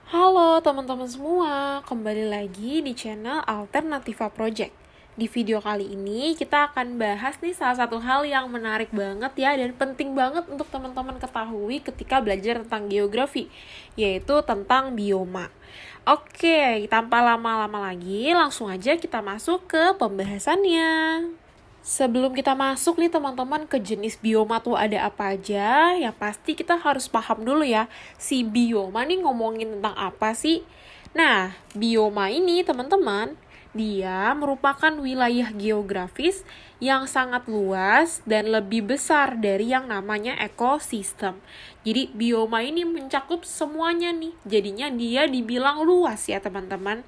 Halo teman-teman semua, kembali lagi di channel Alternativa Project. Di video kali ini kita akan bahas nih salah satu hal yang menarik banget ya dan penting banget untuk teman-teman ketahui ketika belajar tentang geografi, yaitu tentang bioma. Oke, tanpa lama-lama lagi, langsung aja kita masuk ke pembahasannya. Sebelum kita masuk nih teman-teman ke jenis bioma tuh ada apa aja, yang pasti kita harus paham dulu ya, si bioma nih ngomongin tentang apa sih? Nah, bioma ini teman-teman, dia merupakan wilayah geografis yang sangat luas dan lebih besar dari yang namanya ekosistem. Jadi bioma ini mencakup semuanya nih, jadinya dia dibilang luas ya teman-teman.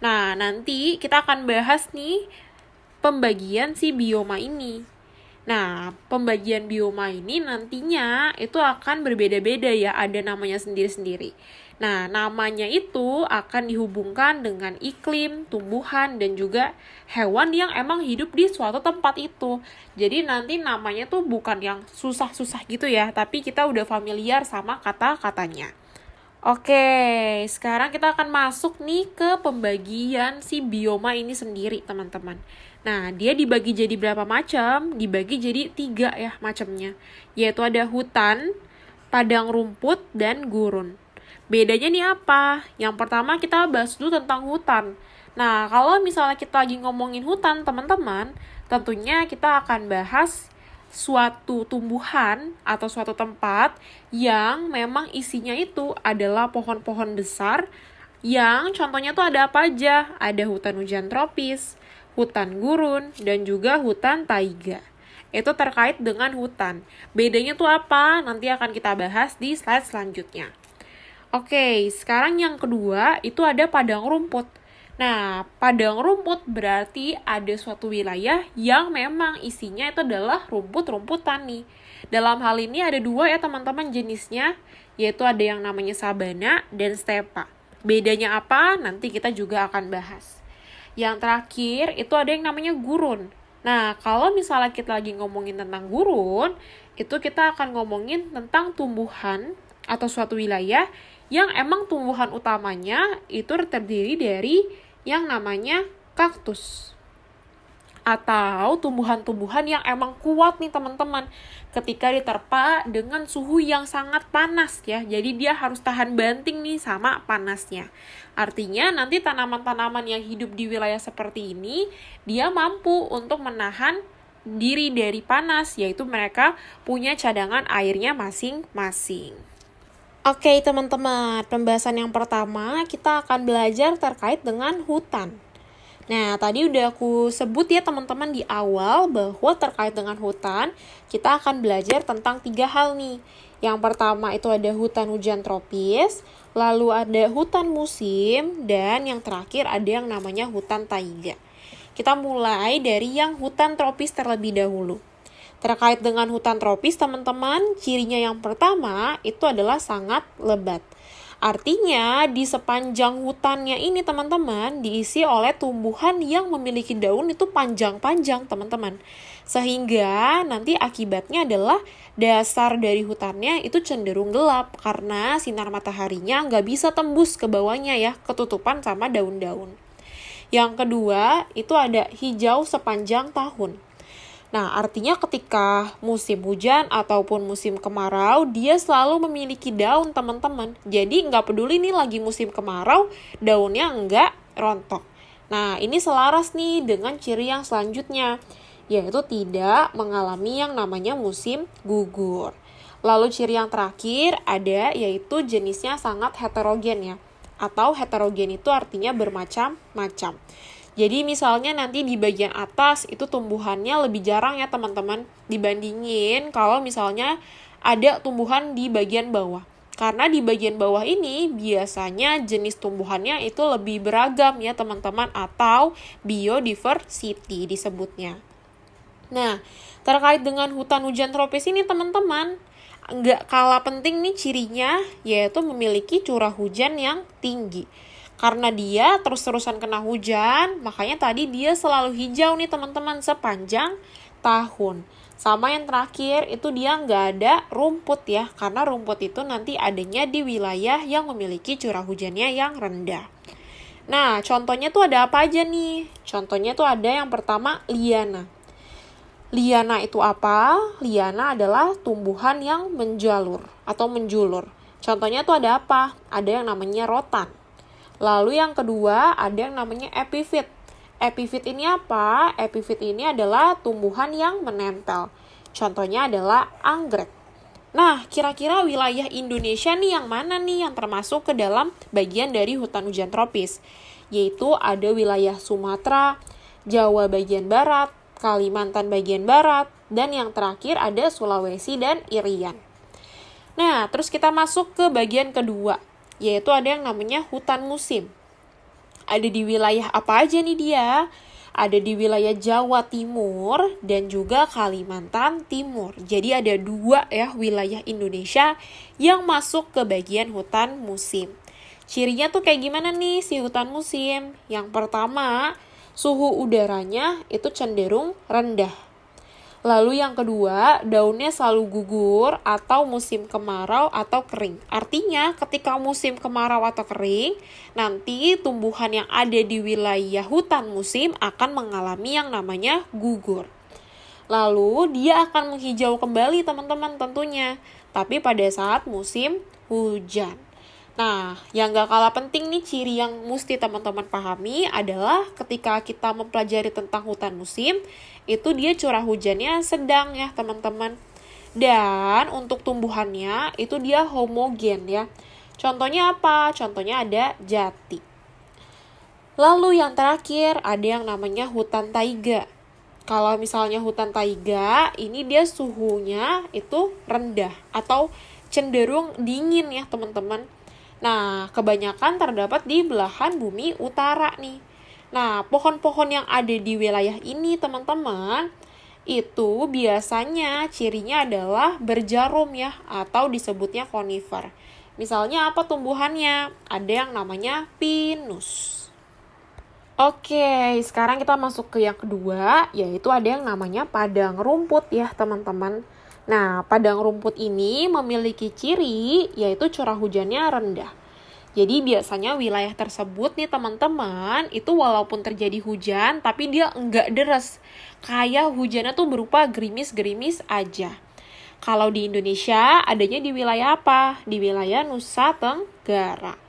Nah, nanti kita akan bahas nih pembagian si bioma ini. Nah, pembagian bioma ini nantinya itu akan berbeda-beda ya, ada namanya sendiri-sendiri. Nah, namanya itu akan dihubungkan dengan iklim, tumbuhan, dan juga hewan yang emang hidup di suatu tempat itu. Jadi nanti namanya tuh bukan yang susah-susah gitu ya, tapi kita udah familiar sama kata-katanya. Oke, sekarang kita akan masuk nih ke pembagian si bioma ini sendiri, teman-teman. Nah, dia dibagi jadi berapa macam? Dibagi jadi 3 ya macamnya. Yaitu ada hutan, padang rumput, dan gurun. Bedanya nih apa? Yang pertama kita bahas dulu tentang hutan. Nah, kalau misalnya kita lagi ngomongin hutan, teman-teman, tentunya kita akan bahas suatu tumbuhan atau suatu tempat yang memang isinya itu adalah pohon-pohon besar yang contohnya tuh ada apa aja? Ada hutan hujan tropis, hutan gurun, dan juga hutan taiga. Itu terkait dengan hutan. Bedanya tuh apa? Nanti akan kita bahas di slide selanjutnya. Oke, sekarang yang kedua itu ada padang rumput. Nah, padang rumput berarti ada suatu wilayah yang memang isinya itu adalah rumput-rumputan nih. Dalam hal ini ada 2 ya teman-teman jenisnya, yaitu ada yang namanya sabana dan stepa. Bedanya apa? Nanti kita juga akan bahas. Yang terakhir itu ada yang namanya gurun. Nah, kalau misalnya kita lagi ngomongin tentang gurun, itu kita akan ngomongin tentang tumbuhan atau suatu wilayah yang emang tumbuhan utamanya itu terdiri dari yang namanya kaktus atau tumbuhan-tumbuhan yang emang kuat nih teman-teman ketika diterpa dengan suhu yang sangat panas ya. Jadi dia harus tahan banting nih sama panasnya. Artinya nanti tanaman-tanaman yang hidup di wilayah seperti ini dia mampu untuk menahan diri dari panas, yaitu mereka punya cadangan airnya masing-masing. Oke teman-teman, pembahasan yang pertama kita akan belajar terkait dengan hutan. Nah, tadi udah aku sebut ya teman-teman di awal bahwa terkait dengan hutan, kita akan belajar tentang 3 hal nih. Yang pertama itu ada hutan hujan tropis, lalu ada hutan musim, dan yang terakhir ada yang namanya hutan taiga. Kita mulai dari yang hutan tropis terlebih dahulu. Terkait dengan hutan tropis, teman-teman, cirinya yang pertama itu adalah sangat lebat. Artinya, di sepanjang hutannya ini, teman-teman, diisi oleh tumbuhan yang memiliki daun itu panjang-panjang, teman-teman. Sehingga nanti akibatnya adalah dasar dari hutannya itu cenderung gelap karena sinar mataharinya nggak bisa tembus ke bawahnya ya, ketutupan sama daun-daun. Yang kedua, itu ada hijau sepanjang tahun. Nah, artinya ketika musim hujan ataupun musim kemarau, dia selalu memiliki daun, teman-teman. Jadi nggak peduli nih lagi musim kemarau, daunnya nggak rontok. Nah, ini selaras nih dengan ciri yang selanjutnya, yaitu tidak mengalami yang namanya musim gugur. Lalu ciri yang terakhir ada yaitu jenisnya sangat heterogen ya. Atau heterogen itu artinya bermacam-macam. Jadi misalnya nanti di bagian atas itu tumbuhannya lebih jarang ya teman-teman dibandingin kalau misalnya ada tumbuhan di bagian bawah. Karena di bagian bawah ini biasanya jenis tumbuhannya itu lebih beragam ya teman-teman atau biodiversity disebutnya. Nah, terkait dengan hutan hujan tropis ini teman-teman, nggak kalah penting nih cirinya yaitu memiliki curah hujan yang tinggi. Karena dia terus-terusan kena hujan, makanya tadi dia selalu hijau nih teman-teman sepanjang tahun. Sama yang terakhir, itu dia nggak ada rumput ya, karena rumput itu nanti adanya di wilayah yang memiliki curah hujannya yang rendah. Nah, contohnya tuh ada apa aja nih? Contohnya tuh ada yang pertama, liana. Liana itu apa? Liana adalah tumbuhan yang menjalur atau menjulur. Contohnya tuh ada apa? Ada yang namanya rotan. Lalu yang kedua ada yang namanya epifit. Epifit ini apa? Epifit ini adalah tumbuhan yang menempel. Contohnya adalah anggrek. Nah, kira-kira wilayah Indonesia nih yang mana nih yang termasuk ke dalam bagian dari hutan hujan tropis? Yaitu ada wilayah Sumatera, Jawa bagian barat, Kalimantan bagian barat, dan yang terakhir ada Sulawesi dan Irian. Nah, terus kita masuk ke bagian kedua, yaitu ada yang namanya hutan musim. Ada di wilayah apa aja nih dia? Ada di wilayah Jawa Timur dan juga Kalimantan Timur. Jadi ada 2 ya wilayah Indonesia yang masuk ke bagian hutan musim. Cirinya tuh kayak gimana nih si hutan musim? Yang pertama, suhu udaranya itu cenderung rendah. Lalu yang kedua, daunnya selalu gugur atau musim kemarau atau kering. Artinya ketika musim kemarau atau kering, nanti tumbuhan yang ada di wilayah hutan musim akan mengalami yang namanya gugur. Lalu dia akan menghijau kembali teman-teman tentunya, tapi pada saat musim hujan. Nah, yang gak kalah penting nih ciri yang mesti teman-teman pahami adalah ketika kita mempelajari tentang hutan musim, itu dia curah hujannya sedang ya teman-teman. Dan untuk tumbuhannya itu dia homogen ya. Contohnya apa? Contohnya ada jati. Lalu yang terakhir ada yang namanya hutan taiga. Kalau misalnya hutan taiga, ini dia suhunya itu rendah atau cenderung dingin ya teman-teman. Nah, kebanyakan terdapat di belahan bumi utara nih. Nah, pohon-pohon yang ada di wilayah ini teman-teman, itu biasanya cirinya adalah berjarum ya, atau disebutnya konifer. Misalnya apa tumbuhannya? Ada yang namanya pinus. Oke, sekarang kita masuk ke yang kedua, yaitu ada yang namanya padang rumput ya teman-teman. Nah, padang rumput ini memiliki ciri yaitu curah hujannya rendah. Jadi biasanya wilayah tersebut nih teman-teman, itu walaupun terjadi hujan, tapi dia enggak deras. Kayak hujannya tuh berupa gerimis-gerimis aja. Kalau di Indonesia, adanya di wilayah apa? Di wilayah Nusa Tenggara.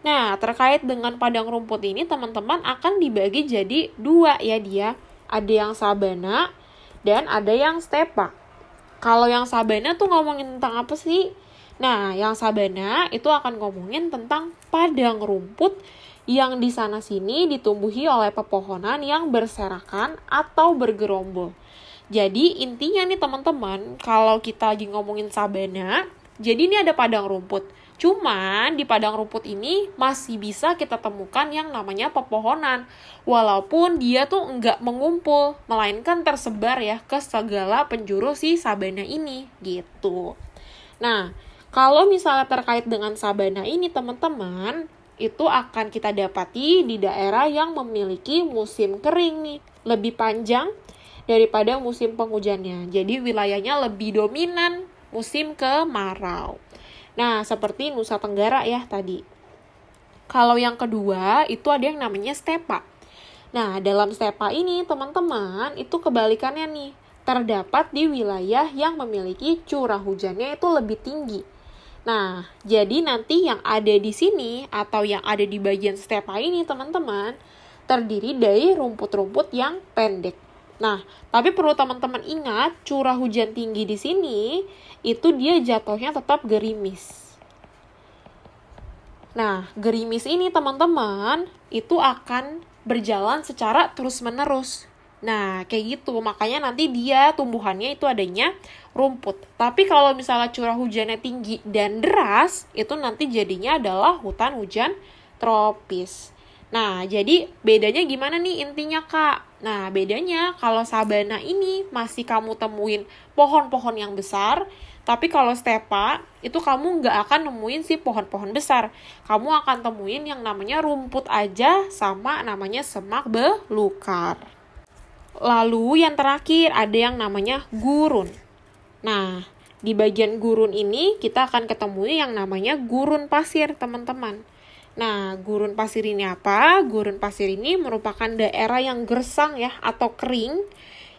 Nah, terkait dengan padang rumput ini teman-teman akan dibagi jadi 2 ya dia. Ada yang sabana dan ada yang stepa. Kalau yang sabana tuh ngomongin tentang apa sih? Nah, yang sabana itu akan ngomongin tentang padang rumput yang di sana-sini ditumbuhi oleh pepohonan yang berserakan atau bergerombol. Jadi intinya nih teman-teman, kalau kita lagi ngomongin sabana, jadi ini ada padang rumput. Cuman di padang rumput ini masih bisa kita temukan yang namanya pepohonan. Walaupun dia tuh nggak mengumpul, melainkan tersebar ya ke segala penjuru si sabana ini gitu. Nah, kalau misalnya terkait dengan sabana ini teman-teman, itu akan kita dapati di daerah yang memiliki musim kering nih. Lebih panjang daripada musim penghujannya. Jadi wilayahnya lebih dominan musim kemarau. Nah, seperti Nusa Tenggara ya tadi. Kalau yang kedua, itu ada yang namanya stepa. Nah, dalam stepa ini, teman-teman, itu kebalikannya nih. Terdapat di wilayah yang memiliki curah hujannya itu lebih tinggi. Nah, jadi nanti yang ada di sini, atau yang ada di bagian stepa ini, teman-teman, terdiri dari rumput-rumput yang pendek. Nah, tapi perlu teman-teman ingat, curah hujan tinggi di sini itu dia jatuhnya tetap gerimis. Nah, gerimis ini teman-teman itu akan berjalan secara terus-menerus. Nah, kayak gitu. Makanya nanti dia tumbuhannya itu adanya rumput. Tapi kalau misalnya curah hujannya tinggi dan deras, itu nanti jadinya adalah hutan hujan tropis. Nah, jadi bedanya gimana nih intinya, Kak? Nah, bedanya kalau sabana ini masih kamu temuin pohon-pohon yang besar, tapi kalau stepa, itu kamu nggak akan nemuin si pohon-pohon besar. Kamu akan temuin yang namanya rumput aja sama namanya semak belukar. Lalu yang terakhir ada yang namanya gurun. Nah, di bagian gurun ini kita akan ketemu yang namanya gurun pasir, teman-teman. Nah, gurun pasir ini apa? Gurun pasir ini merupakan daerah yang gersang ya atau kering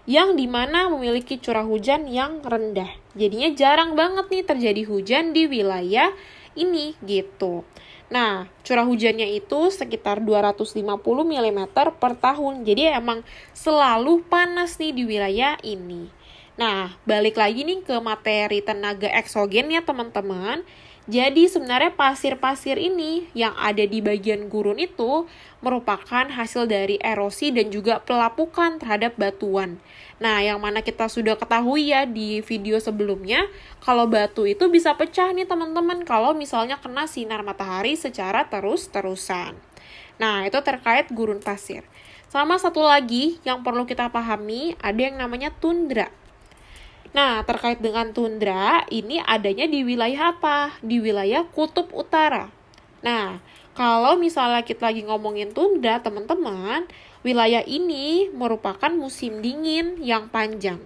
yang dimana memiliki curah hujan yang rendah. Jadinya jarang banget nih terjadi hujan di wilayah ini gitu. Nah, curah hujannya itu sekitar 250 mm per tahun. Jadi emang selalu panas nih di wilayah ini. Nah, balik lagi nih ke materi tenaga eksogen ya teman-teman. Jadi sebenarnya pasir-pasir ini yang ada di bagian gurun itu merupakan hasil dari erosi dan juga pelapukan terhadap batuan. Nah, yang mana kita sudah ketahui ya di video sebelumnya, kalau batu itu bisa pecah nih teman-teman kalau misalnya kena sinar matahari secara terus-terusan. Nah, itu terkait gurun pasir. Sama satu lagi yang perlu kita pahami, ada yang namanya tundra. Nah, terkait dengan tundra, ini adanya di wilayah apa? Di wilayah kutub utara. Nah, kalau misalnya kita lagi ngomongin tundra, teman-teman, wilayah ini merupakan musim dingin yang panjang.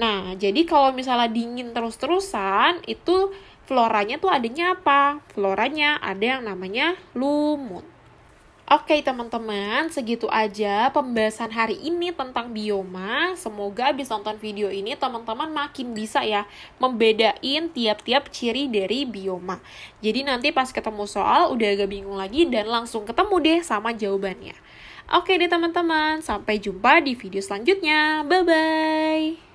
Nah, jadi kalau misalnya dingin terus-terusan, itu floranya tuh adanya apa? Floranya ada yang namanya lumut. Oke teman-teman, segitu aja pembahasan hari ini tentang bioma. Semoga abis nonton video ini teman-teman makin bisa ya membedain tiap-tiap ciri dari bioma. Jadi nanti pas ketemu soal udah agak bingung lagi dan langsung ketemu deh sama jawabannya. Oke deh teman-teman, sampai jumpa di video selanjutnya. Bye-bye!